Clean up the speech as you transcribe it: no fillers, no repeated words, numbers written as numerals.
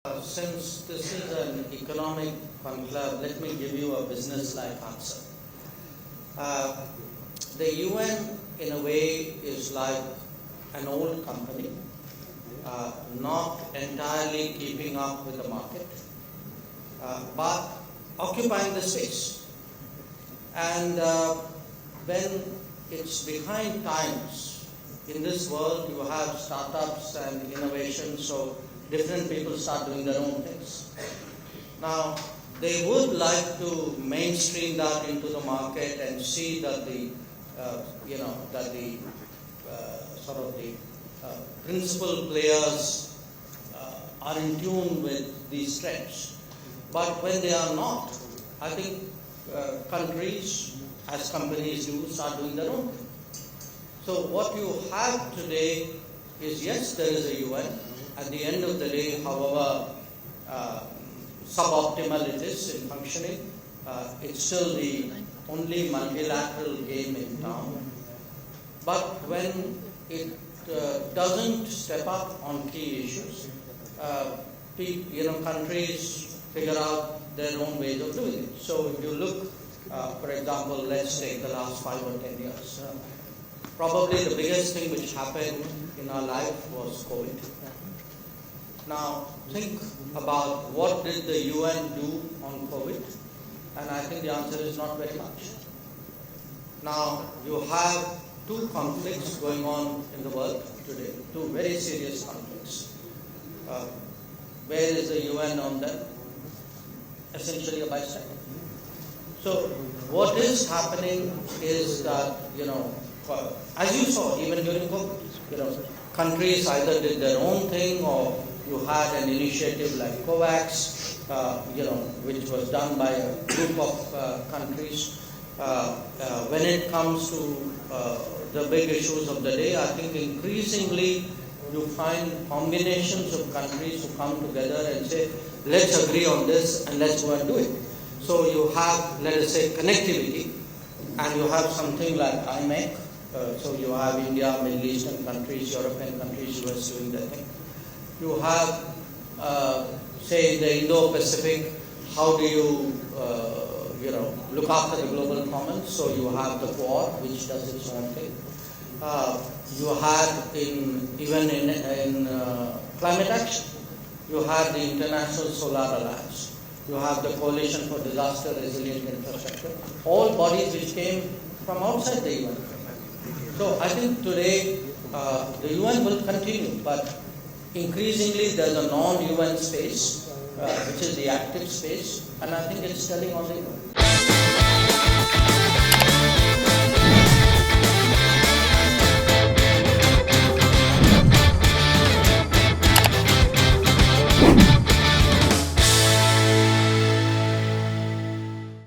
Since this is an economic conclave, let me give you a business-like answer. The UN, in a way, is like an old company, not entirely keeping up with the market, but occupying the space. And when it's behind times, in this world you have startups and innovation, so different people start doing their own things. Now, they would like to mainstream that into the market and see that the principal players are in tune with these trends. But when they are not, I think countries, as companies do, start doing their own thing. So what you have today is, yes, there is a UN. At the end of the day, however suboptimal it is in functioning, it's still the only multilateral game in town. But when it doesn't step up on key issues, countries figure out their own ways of doing it. So if you look, for example, let's take the last 5 or 10 years. Probably the biggest thing which happened in our life was COVID. Now, think about what did the UN do on COVID, and I think the answer is not very much. Now, you have 2 conflicts going on in the world today, 2 very serious conflicts. Where is the UN on them? Essentially a bystander. So, what is happening is that, as you saw, even during COVID, countries either did their own thing, or you had an initiative like COVAX, which was done by a group of countries. When it comes to the big issues of the day, I think increasingly you find combinations of countries who come together and say, let's agree on this and let's go and do it. So you have, let us say, connectivity, and you have something like IMEC. So you have India, Middle Eastern countries, European countries, US doing their thing. You have, say, the Indo-Pacific, how do you, look after the global commons? So you have the Quad, which does its own thing. You had even in climate action, you had the International Solar Alliance. You have the Coalition for Disaster Resilient Infrastructure. All bodies which came from outside the UN. So I think today the UN will continue, but increasingly there's a non-UN space, which is the active space, and I think it's telling on the